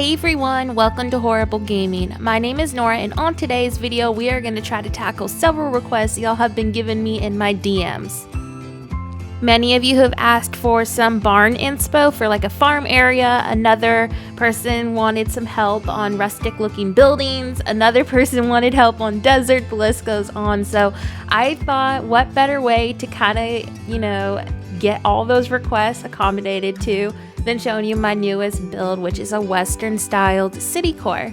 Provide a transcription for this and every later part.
Hey everyone, welcome to Horrible Gaming. My name is Nora, and on today's video we are going to try to tackle several requests y'all have been giving me in my DMs. Many of you have asked for some barn inspo for like a farm area. Another person wanted some help on rustic looking buildings. Another person wanted help on desert. The list goes on. So I thought, what better way to kind of, get all those requests accommodated to than showing you my newest build, which is a Western styled city core.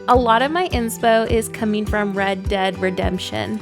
A lot of my inspo is coming from Red Dead Redemption.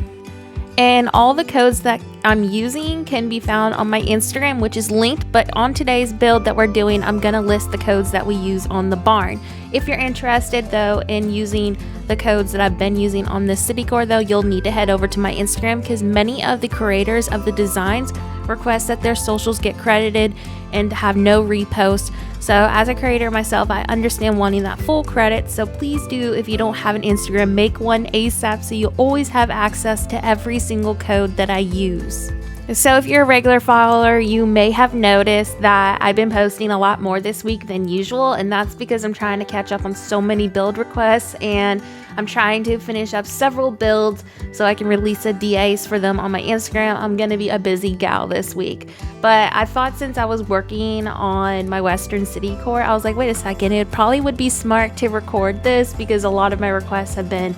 And all the codes that I'm using can be found on my Instagram, which is linked, but on today's build that we're doing, I'm gonna list the codes that we use on the barn. If you're interested though in using the codes that I've been using on this city core though, you'll need to head over to my Instagram because many of the creators of the designs request that their socials get credited and have no repost. So as a creator myself, I understand wanting that full credit. So please do, if you don't have an Instagram, make one ASAP so you'll always have access to every single code that I use. So if you're a regular follower, you may have noticed that I've been posting a lot more this week than usual, and that's because I'm trying to catch up on so many build requests, and I'm trying to finish up several builds so I can release a DAs for them on my Instagram. I'm gonna be a busy gal this week. But I thought since I was working on my Western City core, I was like, wait a second, it probably would be smart to record this because a lot of my requests have been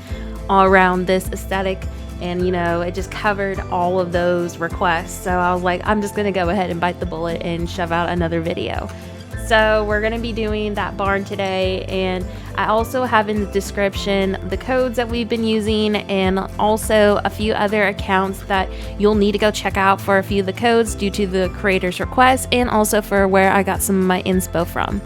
all around this aesthetic. And it just covered all of those requests. So I was like, I'm just gonna go ahead and bite the bullet and shove out another video. So we're gonna be doing that barn today, and I also have in the description the codes that we've been using and also a few other accounts that you'll need to go check out for a few of the codes due to the creator's requests, and also for where I got some of my inspo from.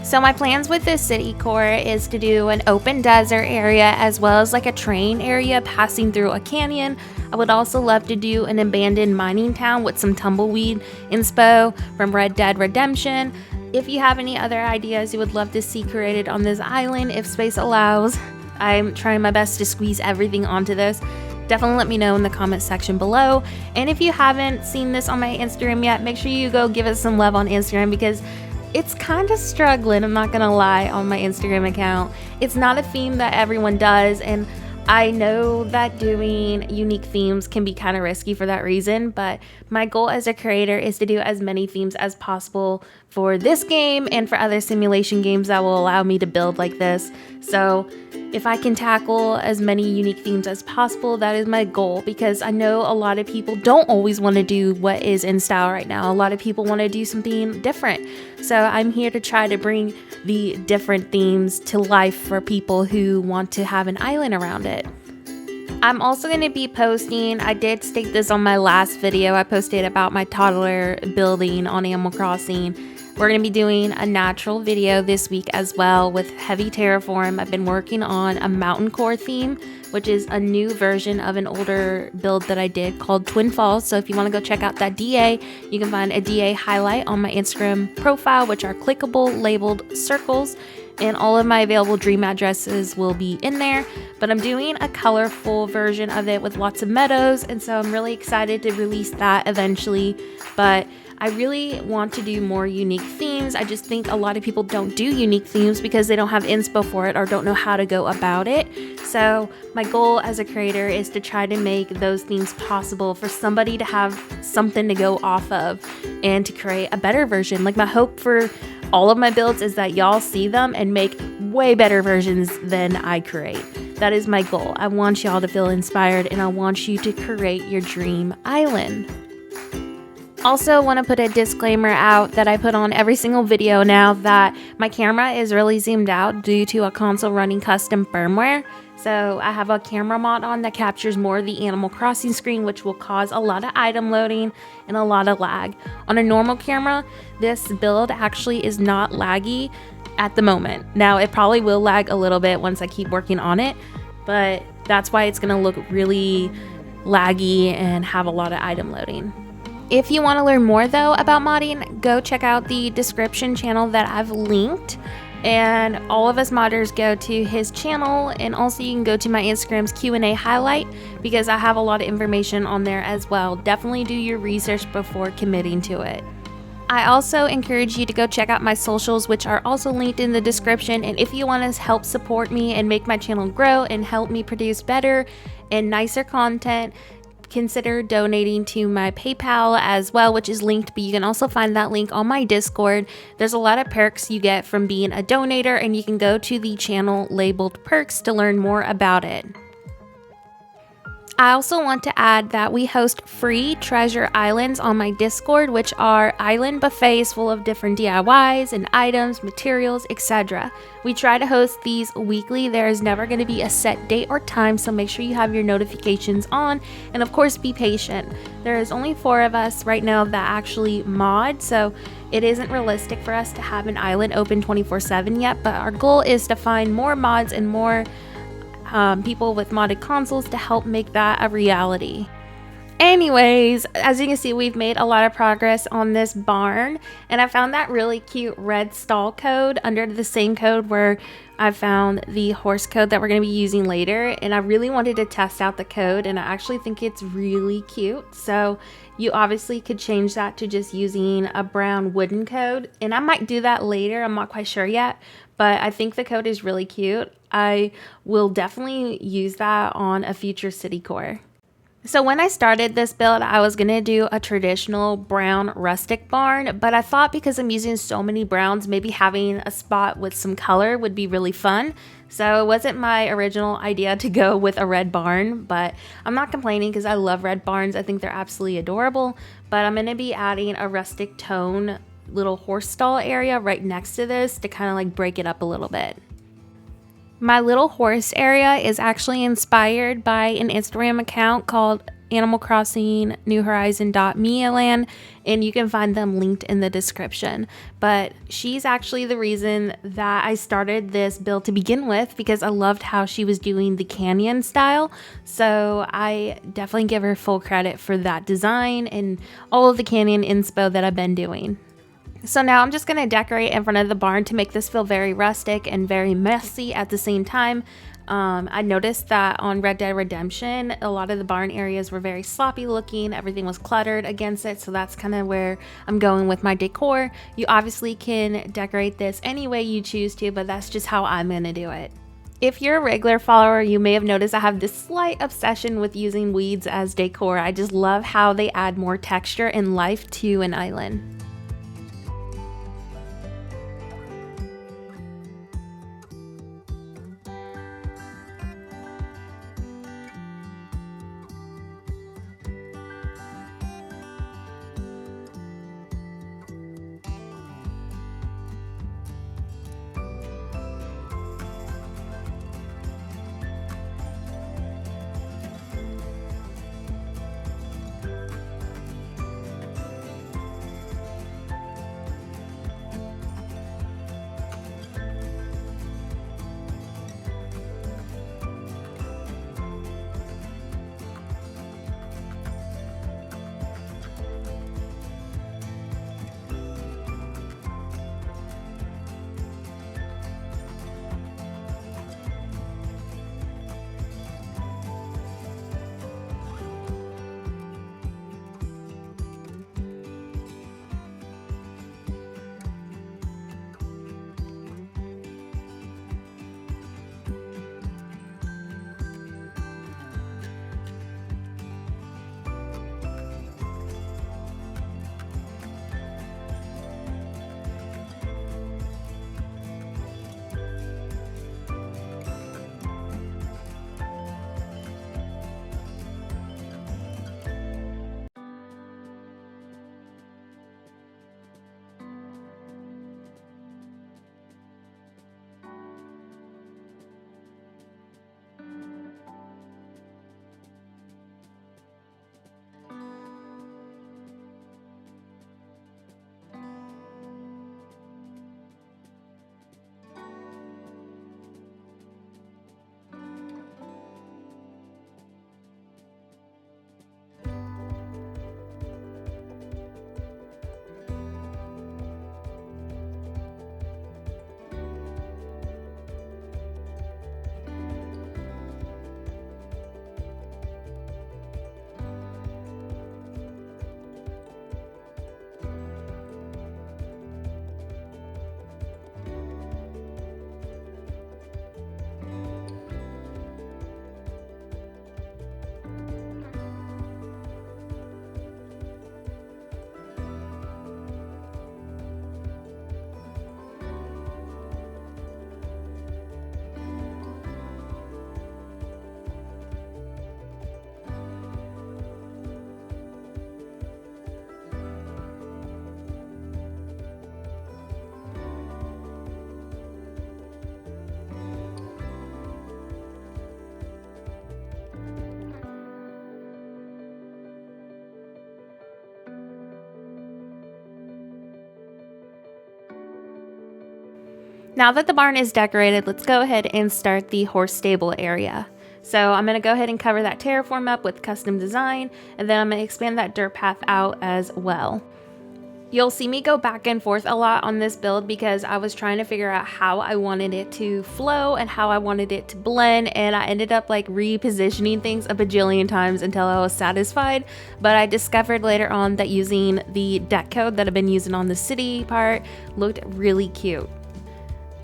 So my plans with this city core is to do an open desert area as well as like a train area passing through a canyon. I would also love to do an abandoned mining town with some tumbleweed inspo from Red Dead Redemption. If you have any other ideas you would love to see created on this island, if space allows, I'm trying my best to squeeze everything onto this. Definitely let me know in the comment section below. And if you haven't seen this on my Instagram yet, make sure you go give it some love on Instagram because it's kind of struggling, I'm not gonna lie, on my Instagram account. It's not a theme that everyone does, and I know that doing unique themes can be kind of risky for that reason, but my goal as a creator is to do as many themes as possible for this game and for other simulation games that will allow me to build like this. So if I can tackle as many unique themes as possible, that is my goal, because I know a lot of people don't always want to do what is in style right now. A lot of people want to do something different. So I'm here to try to bring the different themes to life for people who want to have an island around it. I'm also going to be posting, I did state this on my last video, I posted about my toddler building on Animal Crossing. We're going to be doing a natural video this week as well with heavy terraform. I've been working on a mountain core theme, which is a new version of an older build that I did called Twin Falls. So if you want to go check out that DA, you can find a DA highlight on my Instagram profile, which are clickable labeled circles. And all of my available dream addresses will be in there, but I'm doing a colorful version of it with lots of meadows, and so I'm really excited to release that eventually. But I really want to do more unique themes. I just think a lot of people don't do unique themes because they don't have inspo for it or don't know how to go about it. So my goal as a creator is to try to make those themes possible for somebody to have something to go off of and to create a better version. Like, my hope for all of my builds is that y'all see them and make way better versions than I create. That is my goal. I want y'all to feel inspired, and I want you to create your dream island. Also want to put a disclaimer out that I put on every single video now that my camera is really zoomed out due to a console running custom firmware. So I have a camera mod on that captures more of the Animal Crossing screen, which will cause a lot of item loading and a lot of lag. On a normal camera, this build actually is not laggy at the moment. Now it probably will lag a little bit once I keep working on it, but that's why it's gonna look really laggy and have a lot of item loading. If you want to learn more though about modding, go check out the description channel that I've linked, and all of us modders go to his channel, and also you can go to my Instagram's Q&A highlight because I have a lot of information on there as well. Definitely do your research before committing to it. I also encourage you to go check out my socials, which are also linked in the description. And if you want to help support me and make my channel grow and help me produce better and nicer content, consider donating to my PayPal as well, which is linked, but you can also find that link on my Discord. There's a lot of perks you get from being a donator, and you can go to the channel labeled perks to learn more about it. I also want to add that we host free treasure islands on my Discord, which are island buffets full of different DIYs and items, materials, etc. We try to host these weekly. There is never going to be a set date or time, so make sure you have your notifications on, and of course be patient. There is only 4 of us right now that actually mod, so it isn't realistic for us to have an island open 24/7 yet, but our goal is to find more mods and more people with modded consoles to help make that a reality. Anyways, as you can see, we've made a lot of progress on this barn, and I found that really cute red stall code under the same code where I found the horse code that we're going to be using later, and I really wanted to test out the code, and I actually think it's really cute. So you obviously could change that to just using a brown wooden code, and I might do that later. I'm not quite sure yet, but I think the code is really cute. I will definitely use that on a future city core. So when I started this build, I was going to do a traditional brown rustic barn, but I thought because I'm using so many browns, maybe having a spot with some color would be really fun. So it wasn't my original idea to go with a red barn, but I'm not complaining because I love red barns. I think they're absolutely adorable, but I'm going to be adding a rustic tone little horse stall area right next to this to kind of like break it up a little bit. My little horse area is actually inspired by an Instagram account called Animal Crossing New Horizon.mealand, and you can find them linked in the description. But she's actually the reason that I started this build to begin with, because I loved how she was doing the canyon style. So I definitely give her full credit for that design and all of the canyon inspo that I've been doing. So now I'm just going to decorate in front of the barn to make this feel very rustic and very messy at the same time. I noticed that on Red Dead Redemption, a lot of the barn areas were very sloppy looking. Everything was cluttered against it. So that's kind of where I'm going with my decor. You obviously can decorate this any way you choose to, but that's just how I'm going to do it. If you're a regular follower, you may have noticed I have this slight obsession with using weeds as decor. I just love how they add more texture and life to an island. Now that the barn is decorated, let's go ahead and start the horse stable area. So I'm going to go ahead and cover that terraform up with custom design, and then I'm going to expand that dirt path out as well. You'll see me go back and forth a lot on this build because I was trying to figure out how I wanted it to flow and how I wanted it to blend, and I ended up like repositioning things a bajillion times until I was satisfied. But I discovered later on that using the deck code that I've been using on the city part looked really cute.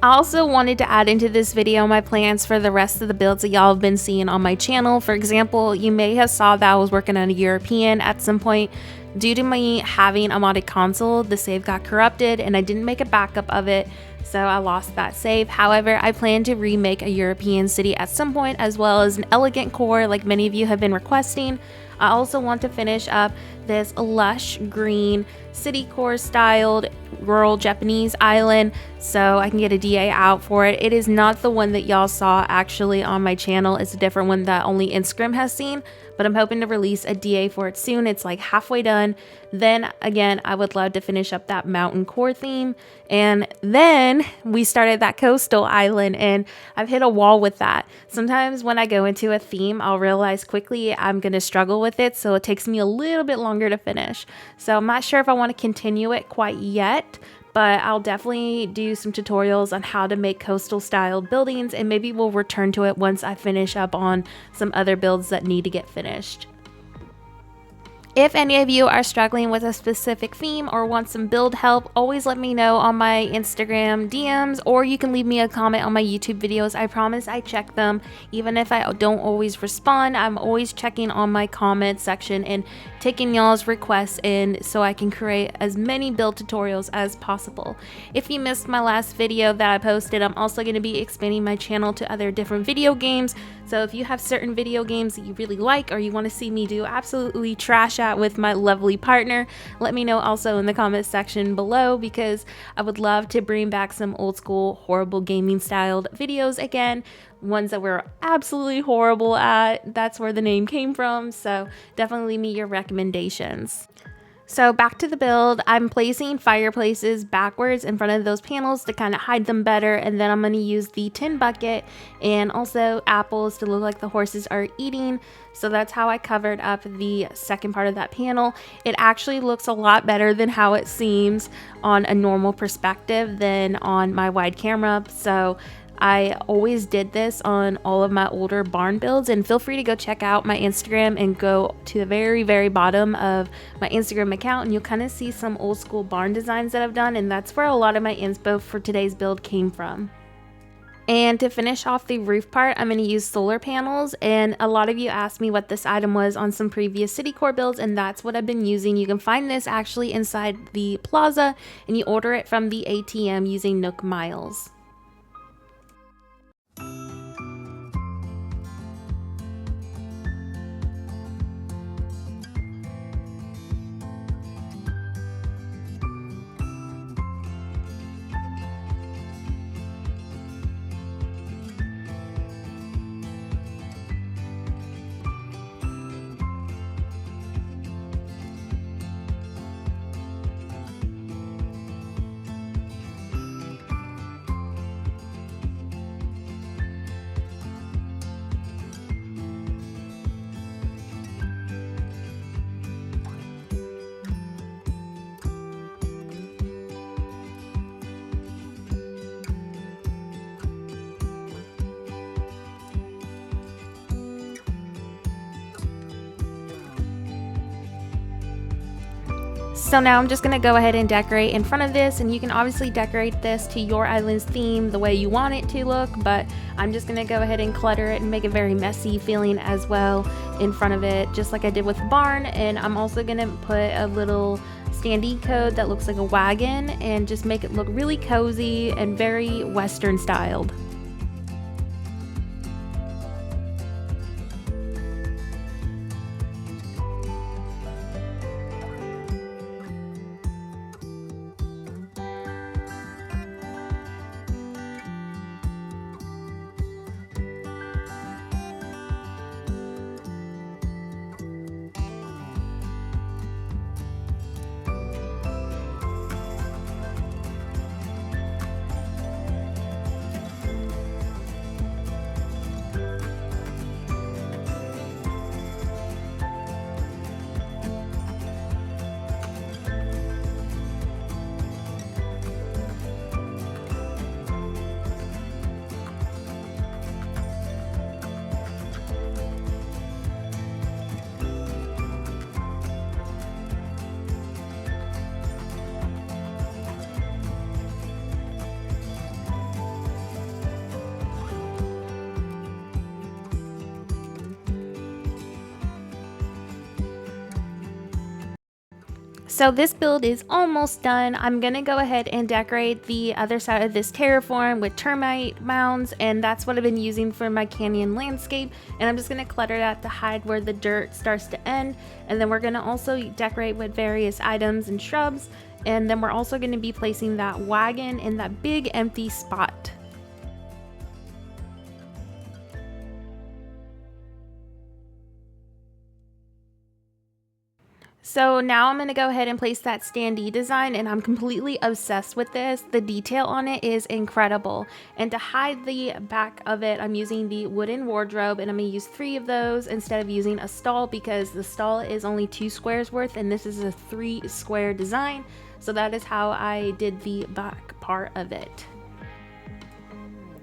I also wanted to add into this video my plans for the rest of the builds that y'all have been seeing on my channel. For example, you may have saw that I was working on a European at some point. Due to me having a modded console, the save got corrupted and I didn't make a backup of it, so I lost that save. However, I plan to remake a European city at some point, as well as an elegant core like many of you have been requesting. I also want to finish up this lush green city core styled rural Japanese island so I can get a DA out for it. It is not the one that y'all saw actually on my channel. It's a different one that only Instagram has seen, but I'm hoping to release a DA for it soon. It's like halfway done. Then again, I would love to finish up that mountain core theme. And then we started that coastal island, and I've hit a wall with that. Sometimes when I go into a theme, I'll realize quickly I'm going to struggle with it, so it takes me a little bit longer to finish. So I'm not sure if I want to continue it quite yet, but I'll definitely do some tutorials on how to make coastal style buildings, and maybe we'll return to it once I finish up on some other builds that need to get finished. If any of you are struggling with a specific theme or want some build help, always let me know on my Instagram DMs, or you can leave me a comment on my YouTube videos. I promise I check them. Even if I don't always respond, I'm always checking on my comment section and taking y'all's requests in so I can create as many build tutorials as possible. If you missed my last video that I posted, I'm also going to be expanding my channel to other different video games. So if you have certain video games that you really like or you want to see me do absolutely trash at with my lovely partner, let me know also in the comment section below, because I would love to bring back some old school horrible gaming styled videos again. Ones that we're absolutely horrible at. That's where the name came from, so definitely leave me your recommendations. So back to the build, I'm placing fireplaces backwards in front of those panels to kind of hide them better, and then I'm going to use the tin bucket and also apples to look like the horses are eating. So that's how I covered up the second part of that panel. It actually looks a lot better than how it seems on a normal perspective than on my wide camera. So I always did this on all of my older barn builds, and feel free to go check out my Instagram and go to the very, very bottom of my Instagram account, and you'll kind of see some old school barn designs that I've done, and that's where a lot of my inspo for today's build came from. And to finish off the roof part, I'm going to use solar panels, and a lot of you asked me what this item was on some previous city core builds, and that's what I've been using. You can find this actually inside the plaza, and you order it from the ATM using Nook Miles. So now I'm just going to go ahead and decorate in front of this, and you can obviously decorate this to your island's theme the way you want it to look, but I'm just going to go ahead and clutter it and make it very messy feeling as well in front of it, just like I did with the barn. And I'm also going to put a little standee code that looks like a wagon and just make it look really cozy and very Western styled. So this build is almost done. I'm gonna go ahead and decorate the other side of this terraform with termite mounds, and that's what I've been using for my canyon landscape. And I'm just gonna clutter that to hide where the dirt starts to end. And then we're gonna also decorate with various items and shrubs. And then we're also gonna be placing that wagon in that big empty spot. So now I'm going to go ahead and place that standee design, and I'm completely obsessed with this. The detail on it is incredible. And to hide the back of it, I'm using the wooden wardrobe, and I'm going to use 3 of those instead of using a stall because the stall is only 2 squares worth and this is a 3 square design. So that is how I did the back part of it.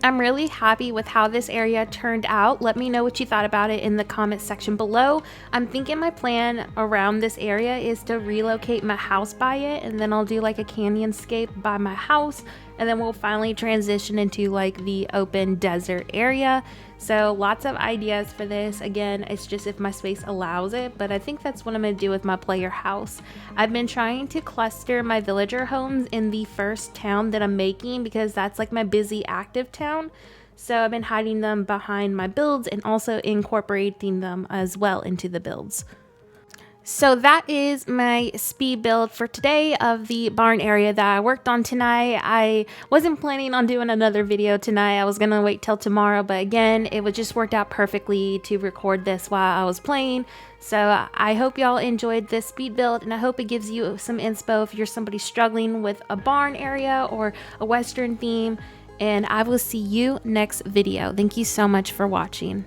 I'm really happy with how this area turned out. Let me know what you thought about it in the comment section below. I'm thinking my plan around this area is to relocate my house by it, and then I'll do like a canyonscape by my house, and then we'll finally transition into like the open desert area. So lots of ideas for this. Again, it's just if my space allows it, but I think that's what I'm going to do with my player house. I've been trying to cluster my villager homes in the first town that I'm making because that's like my busy active town. So I've been hiding them behind my builds and also incorporating them as well into the builds. So that is my speed build for today of the barn area that I worked on tonight. I wasn't planning on doing another video tonight. I was gonna wait till tomorrow, but again, it would just worked out perfectly to record this while I was playing. So I hope y'all enjoyed this speed build, and I hope it gives you some inspo if you're somebody struggling with a barn area or a Western theme. And I will see you next video. Thank you so much for watching.